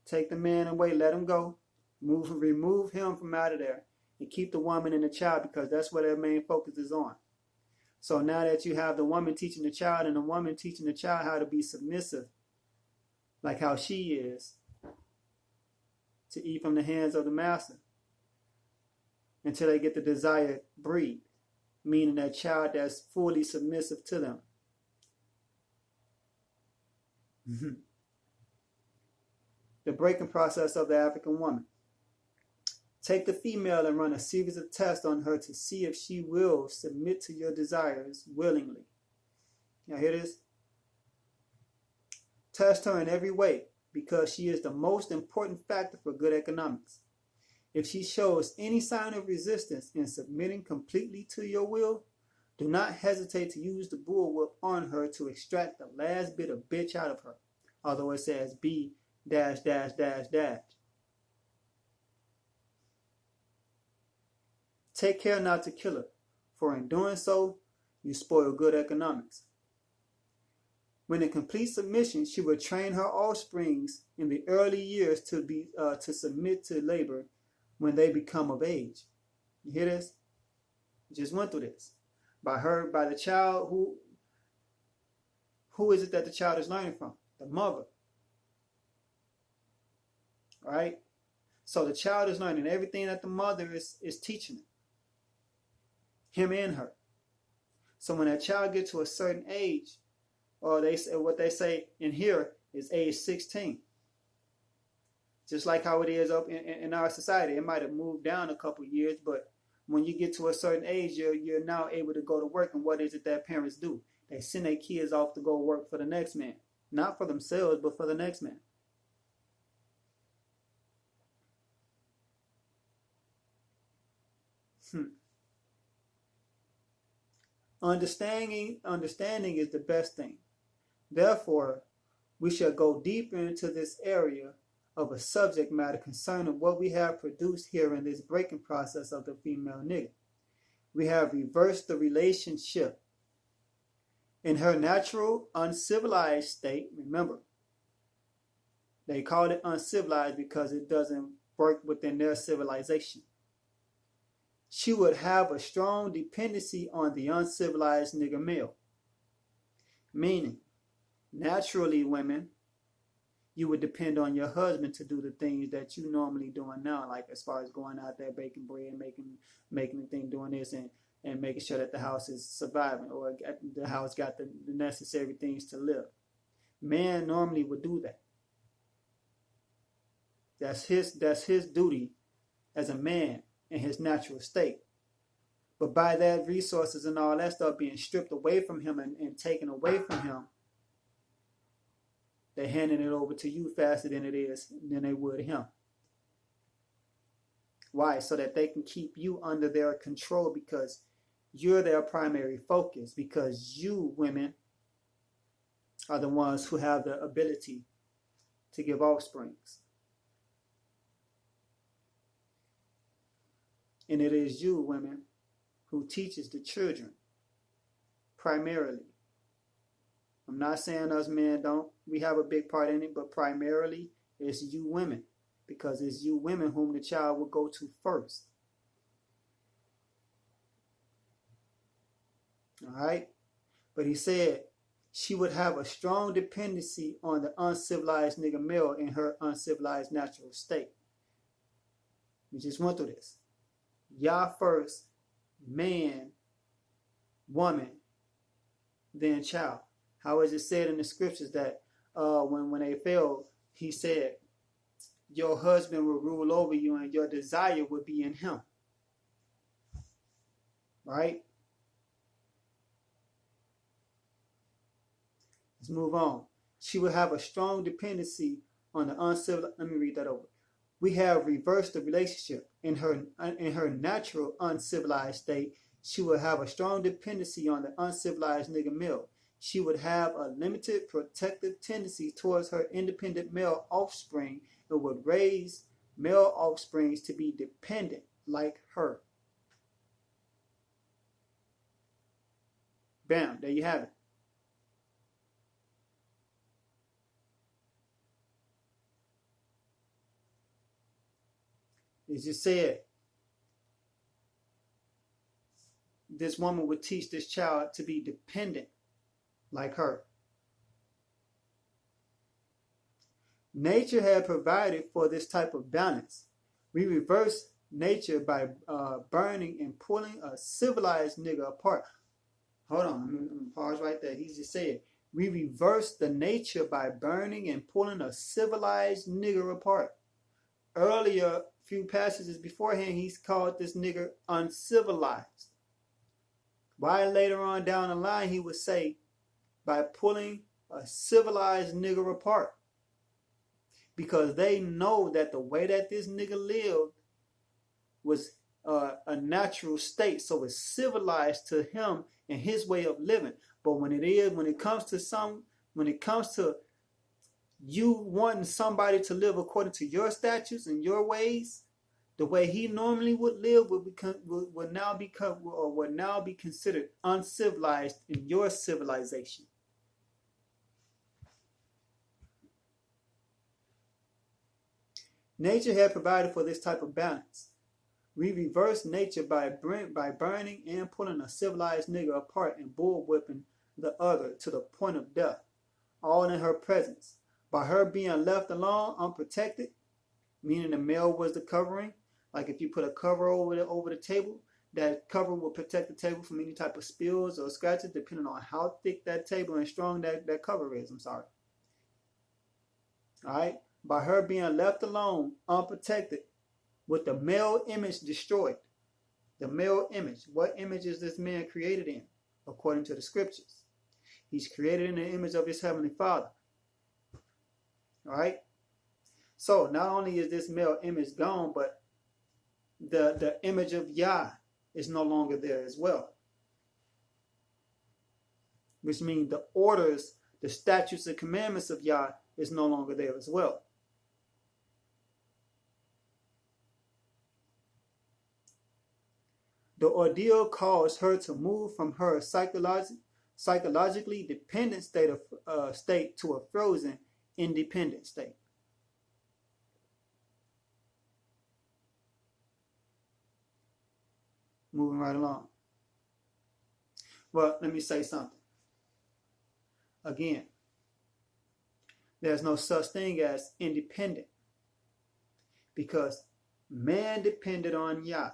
[SPEAKER 1] Take the man away, let him go, remove him from out of there, and keep the woman and the child, because that's where their main focus is on. So now that you have the woman teaching the child and the woman teaching the child how to be submissive, like how she is, to eat from the hands of the master until they get the desired breed. meaning that child that's fully submissive to them. The breaking process of the African woman. Take the female and run a series of tests on her to see if she will submit to your desires willingly. Y'all hear this? Test her in every way because she is the most important factor for good economics. If she shows any sign of resistance in submitting completely to your will, do not hesitate to use the bullwhip on her to extract the last bit of bitch out of her, although it says B dash dash dash dash. Take care not to kill her, for in doing so, you spoil good economics. When in complete submission, she will train her offsprings in the early years to submit to labor when they become of age. You hear this? We just went through this. By the child who is it that the child is learning from? The mother. Right? So the child is learning everything that the mother is teaching him and her. So when that child gets to a certain age, or what they say in here is age 16. Just like how it is up in our society. It might have moved down a couple of years, but when you get to a certain age, you're now able to go to work. And what is it that parents do? They send their kids off to go work for the next man. Not for themselves, but for the next man. Understanding is the best thing. Therefore, we shall go deeper into this area of a subject matter concerning what we have produced here in this breaking process of the female nigger. We have reversed the relationship. In her natural, uncivilized state, remember, they call it uncivilized because it doesn't work within their civilization. She would have a strong dependency on the uncivilized nigger male. Meaning, naturally, women, you would depend on your husband to do the things that you normally doing now, like as far as going out there baking bread, making the thing, doing this, and making sure that the house is surviving or the house got the necessary things to live. Man normally would do that. That's his duty as a man in his natural state. But by that resources and all that stuff being stripped away from him and taken away from him, they're handing it over to you faster than they would him. Why? So that they can keep you under their control because you're their primary focus, because you, women, are the ones who have the ability to give offsprings. And it is you, women, who teaches the children, primarily. I'm not saying us men don't. We have a big part in it, but primarily it's you women, because it's you women whom the child will go to first. All right? But he said she would have a strong dependency on the uncivilized nigger male in her uncivilized natural state. We just went through this. Y'all first, man, woman, then child. How is it said in the scriptures that when they failed, he said, your husband will rule over you and your desire will be in him. Right? Let's move on. She will have a strong dependency on the uncivilized. Let me read that over. We have reversed the relationship. In her natural uncivilized state, she will have a strong dependency on the uncivilized nigger male. She would have a limited protective tendency towards her independent male offspring and would raise male offsprings to be dependent like her. Bam, there you have it. It just said, this woman would teach this child to be dependent like her. Nature had provided for this type of balance. We reverse nature by burning and pulling a civilized nigga apart. Hold on, I'm gonna pause right there. He just said, we reverse the nature by burning and pulling a civilized nigger apart. Earlier, a few passages beforehand, he's called this nigger uncivilized. Why later on down the line, he would say, by pulling a civilized nigger apart. Because they know that the way that this nigga lived was a natural state, so it's civilized to him and his way of living. But when it comes to you wanting somebody to live according to your statutes and your ways, the way he normally would live would now be considered uncivilized in your civilization. Nature had provided for this type of balance. We reverse nature by burning and pulling a civilized nigger apart and bullwhipping the other to the point of death, all in her presence. By her being left alone, unprotected, meaning the male was the covering. Like if you put a cover over the table, that cover will protect the table from any type of spills or scratches, depending on how thick that table and strong that cover is. All right. By her being left alone, unprotected, with the male image destroyed. The male image. What image is this man created in? According to the scriptures, he's created in the image of his heavenly Father. All right. So not only is this male image gone, but the image of Yah is no longer there as well. Which means the orders, the statutes and commandments of Yah is no longer there as well. The ordeal caused her to move from her psychologically dependent state to a frozen, independent state. Moving right along. Well, let me say something. Again, there's no such thing as independent, because man depended on Yah.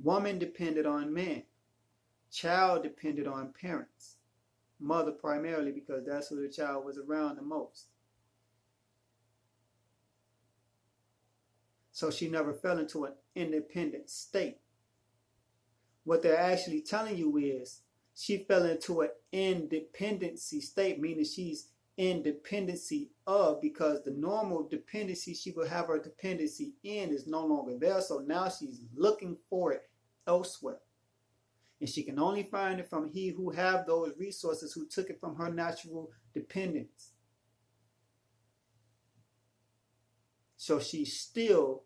[SPEAKER 1] Woman depended on man. Child depended on parents. Mother primarily, because that's who the child was around the most. So she never fell into an independent state. What they're actually telling you is she fell into an independency state, meaning she's independency of, because the normal dependency she would have her dependency in is no longer there. So now she's looking for it elsewhere. And she can only find it from he who have those resources, who took it from her natural dependence. So she's still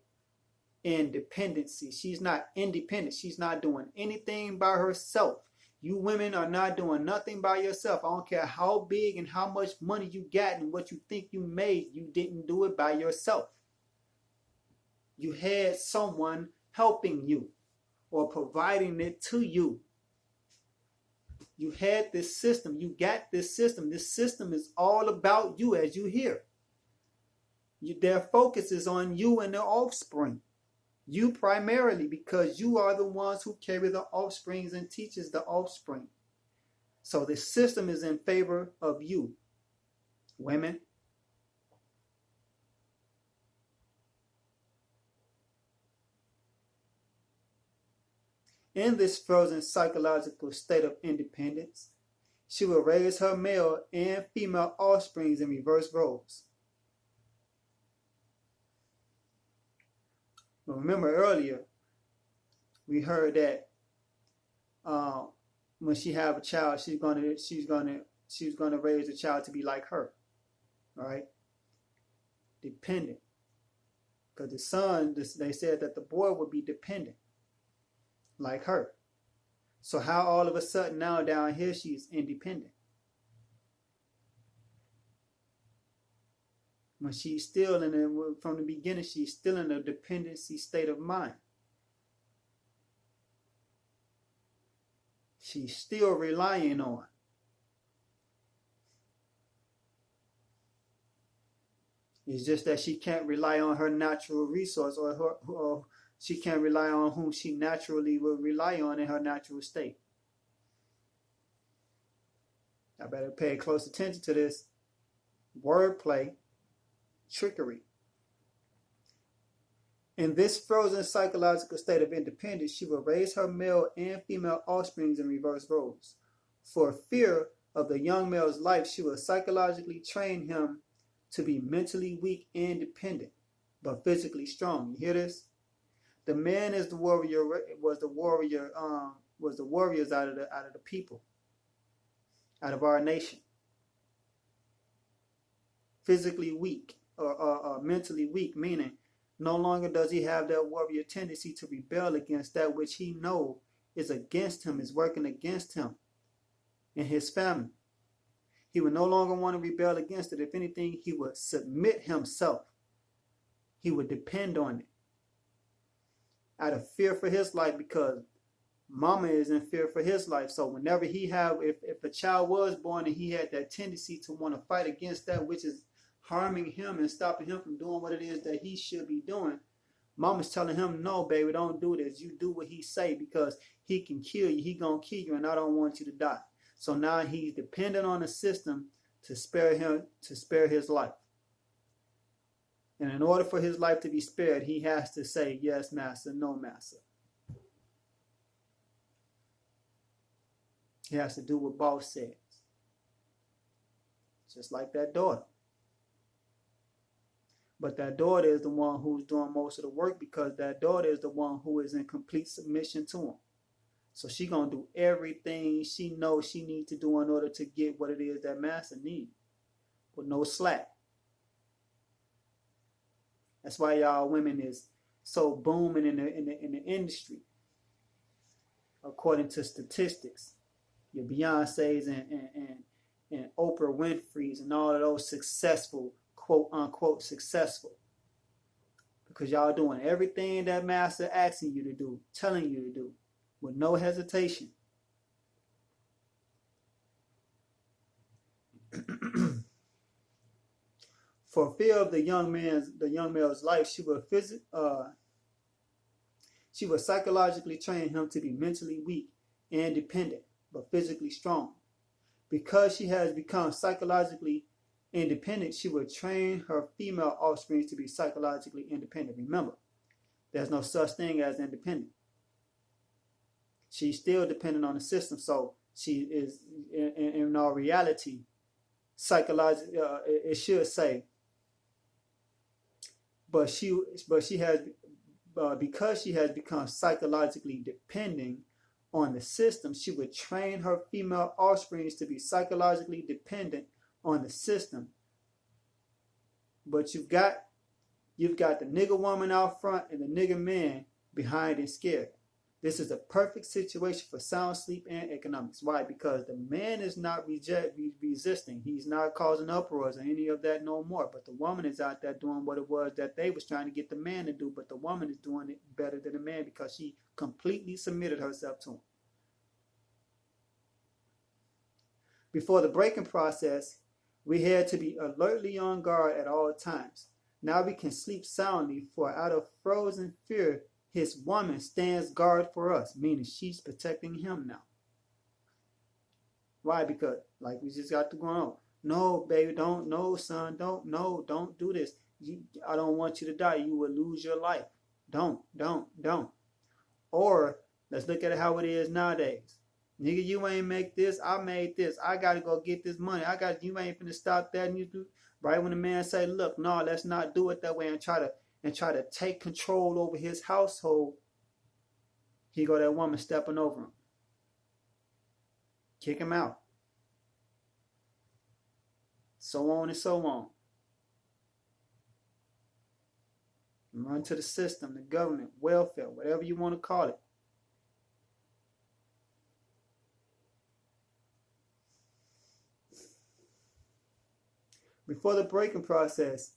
[SPEAKER 1] in dependency. She's not independent. She's not doing anything by herself. You women are not doing nothing by yourself. I don't care how big and how much money you got and what you think you made. You didn't do it by yourself. You had someone helping you or providing it to you. You had this system. You got this system. This system is all about you, as you hear. Their focus is on you and their offspring. You primarily, because you are the ones who carry the offsprings and teaches the offspring. So the system is in favor of you, women. In this frozen psychological state of independence, she will raise her male and female offsprings in reverse roles. But remember earlier, we heard that when she have a child, she's gonna raise the child to be like her, right? Dependent, because the son, they said that the boy would be dependent, like her. So how all of a sudden now down here she's independent, when she's still from the beginning, she's still in a dependency state of mind. She's still relying on. It's just that she can't rely on her natural resource or she can't rely on whom she naturally would rely on in her natural state. I better pay close attention to this wordplay, trickery. In this frozen psychological state of independence, she will raise her male and female offsprings in reverse roles. For fear of the young male's life, she will psychologically train him to be mentally weak and dependent, but physically strong. You hear this? The man is the warrior. Was the warriors out of the people, out of our nation. Physically weak or mentally weak, meaning no longer does he have that warrior tendency to rebel against that which he knows is against him, is working against him and his family. He would no longer want to rebel against it. If anything, he would submit himself. He would depend on it out of fear for his life, because mama is in fear for his life. So whenever if a child was born and he had that tendency to want to fight against that which is harming him and stopping him from doing what it is that he should be doing, mama's telling him, no, baby, don't do this. You do what he say, because he can kill you. He gonna kill you, and I don't want you to die. So now he's dependent on the system to spare his life. And in order for his life to be spared, he has to say, yes, master, no, master. He has to do what boss says. Just like that daughter. But that daughter is the one who's doing most of the work, because that daughter is the one who is in complete submission to him. So she going to do everything she knows she needs to do in order to get what it is that master needs, with no slack. That's why y'all women is so booming in the industry, according to statistics. Your Beyoncé's and Oprah Winfrey's and all of those successful, quote unquote successful, because y'all doing everything that master asking you to do, telling you to do, with no hesitation. For fear of the young male's life, she will psychologically train him to be mentally weak and dependent, but physically strong. Because she has become psychologically independent, she will train her female offspring to be psychologically independent. Remember, there's no such thing as independent. She's still dependent on the system, so she is, in all reality, psychologically, it should say, because she has become psychologically dependent on the system, she would train her female offspring to be psychologically dependent on the system. But you've got the nigger woman out front and the nigger man behind and scared. This is a perfect situation for sound sleep and economics. Why? Because the man is not resisting. He's not causing uproars or any of that no more. But the woman is out there doing what it was that they was trying to get the man to do. But the woman is doing it better than the man, because she completely submitted herself to him. Before the breaking process, we had to be alertly on guard at all times. Now we can sleep soundly, for out of frozen fear, his woman stands guard for us, meaning she's protecting him now. Why? Because, like we just got to go on. No, baby, don't. No, son, don't. No, don't do this. I don't want you to die. You will lose your life. Don't. Or, let's look at how it is nowadays. Nigga, you ain't make this. I made this. I got to go get this money. You ain't finna stop that. And you do. Right when the man say, look, no, let's not do it that way, and try to take control over his household, he go that woman stepping over him. Kick him out. So on and so on. Run to the system, the government, welfare, whatever you want to call it. Before the breaking process,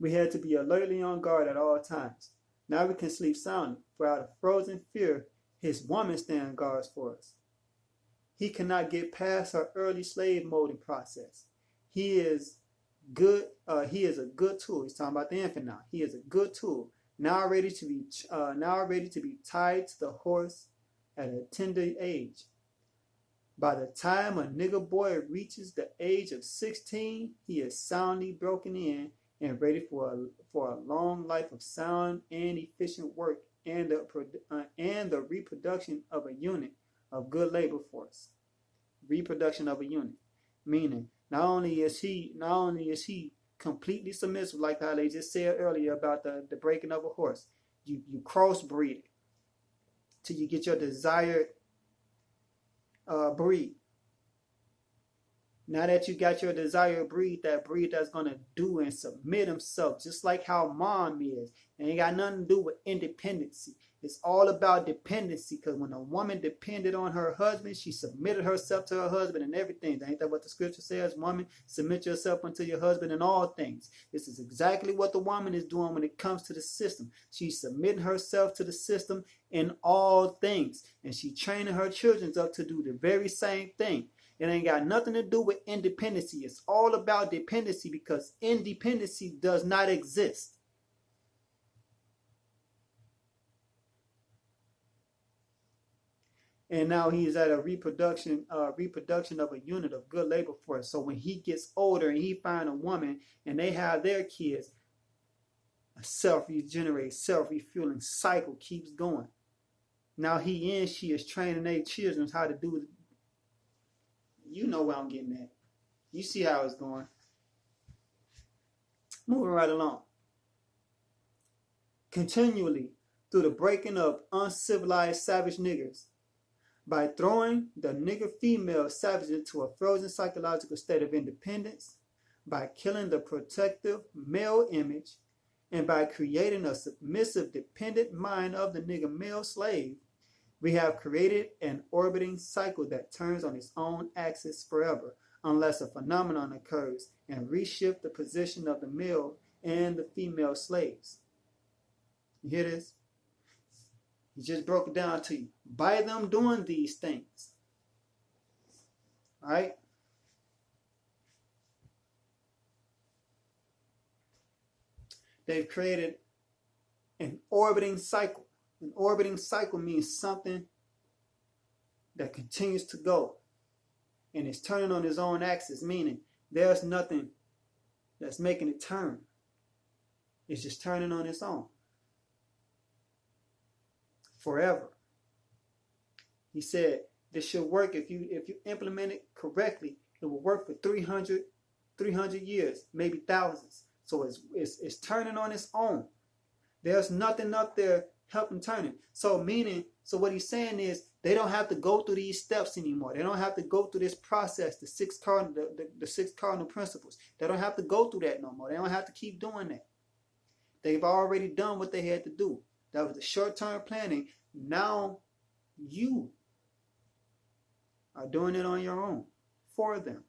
[SPEAKER 1] we had to be alertly on guard at all times. Now we can sleep soundly, for out of frozen fear, his woman stands guards for us. He cannot get past her early slave molding process. He is a good tool. He's talking about the infant now. He is a good tool now ready to be tied to the horse at a tender age. By the time a nigger boy reaches the age of 16, he is soundly broken in and ready for a long life of sound and efficient work and the reproduction of a unit of good labor force. Reproduction of a unit, meaning not only is he completely submissive, like how they just said earlier about the breaking of a horse. You crossbreed it till you get your desired breed. Now that you got your desired breed, that breed that's going to do and submit himself, just like how mom is. And it ain't got nothing to do with independency. It's all about dependency, because when a woman depended on her husband, she submitted herself to her husband and everything. Ain't that what the scripture says? Woman, submit yourself unto your husband in all things. This is exactly what the woman is doing when it comes to the system. She's submitting herself to the system in all things. And she's training her children up to do the very same thing. It ain't got nothing to do with independency. It's all about dependency, because independency does not exist. And now he's at a reproduction of a unit of good labor force. So when he gets older and he finds a woman and they have their kids, a self-regenerating, self-refueling cycle keeps going. Now he and she is training their children how to do it. You know where I'm getting at. You see how it's going. Moving right along. Continually through the breaking of uncivilized savage niggers, by throwing the nigger female savage into a frozen psychological state of independence, by killing the protective male image, and by creating a submissive, dependent mind of the nigger male slave, we have created an orbiting cycle that turns on its own axis forever, unless a phenomenon occurs and reshifts the position of the male and the female slaves. You hear this? He just broke it down to you. By them doing these things. All right? They've created an orbiting cycle. An orbiting cycle means something that continues to go. And it's turning on its own axis, meaning there's nothing that's making it turn. It's just turning on its own. Forever. He said this should work if you implement it correctly. It will work for 300 years, maybe thousands. So it's turning on its own. There's nothing up there helping turn it. So what he's saying is they don't have to go through these steps anymore. They don't have to go through this process, the six cardinal principles. They don't have to go through that no more. They don't have to keep doing that. They've already done what they had to do. That was the short-term planning. Now you are doing it on your own for them.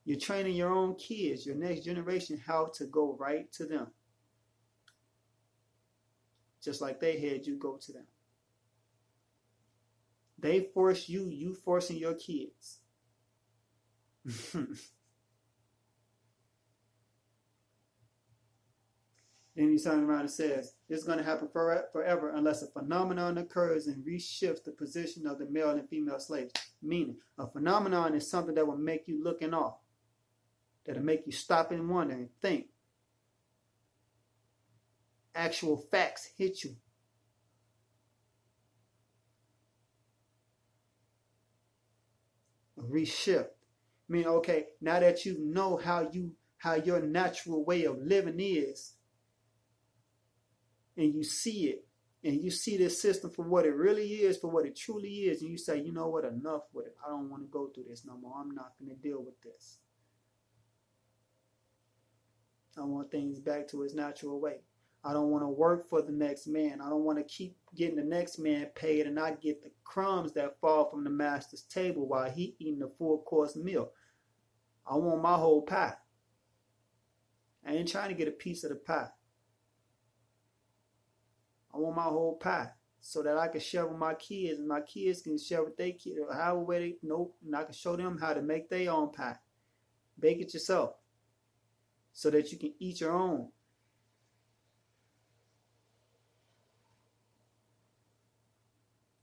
[SPEAKER 1] You're training your own kids, your next generation, how to go right to them. Just like they had you go to them. They force you, you forcing your kids. Then he turns around and says, this is going to happen forever unless a phenomenon occurs and reshifts the position of the male and female slaves. Meaning, a phenomenon is something that will make you look in awe. That'll make you stop and wonder and think. Actual facts hit you. A reshift. I mean, okay, now that you know how your natural way of living is, and you see it, and you see this system for what it really is, for what it truly is, and you say, you know what, enough with it. I don't want to go through this no more. I'm not going to deal with this. I want things back to its natural way. I don't want to work for the next man. I don't want to keep getting the next man paid and not get the crumbs that fall from the master's table while he eating a full-course meal. I want my whole pie. I ain't trying to get a piece of the pie. I want my whole pie so that I can share with my kids and my kids can share with their kids. However way they know, and I can show them how to make their own pie. Bake it yourself so that you can eat your own.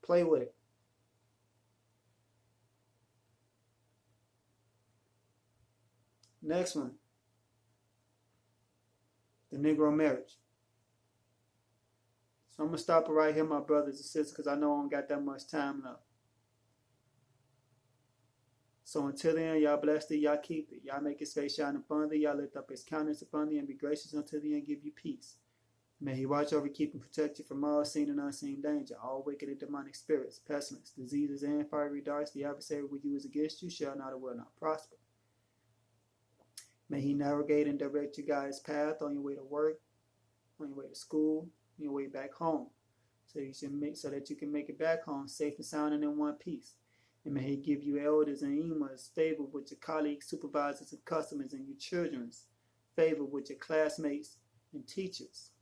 [SPEAKER 1] Play with it. Next one. The Negro marriage. So I'm going to stop it right here, my brothers and sisters, because I know I don't got that much time left. So until then, y'all bless thee, y'all keep it. Y'all make his face shine upon thee. Y'all lift up his countenance upon thee and be gracious unto thee and give you peace. May he watch over, keep, and protect you from all seen and unseen danger, all wicked and demonic spirits, pestilence, diseases, and fiery darts. The adversary will use against you shall not or will not prosper. May he navigate and direct you guys' path on your way to work, on your way to school, on your way back home, so that you can make it back home safe and sound and in one piece. And may he give you elders and imams, favor with your colleagues, supervisors, and customers, and your children's favor with your classmates and teachers.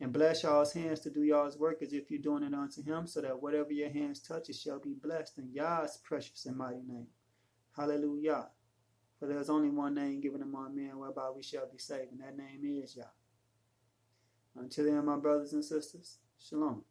[SPEAKER 1] And bless y'all's hands to do y'all's work as if you're doing it unto him, so that whatever your hands touch, it shall be blessed in Yah's precious and mighty name. Hallelujah. For there is only one name given among men whereby we shall be saved, and that name is Yah. Until then, my brothers and sisters, shalom.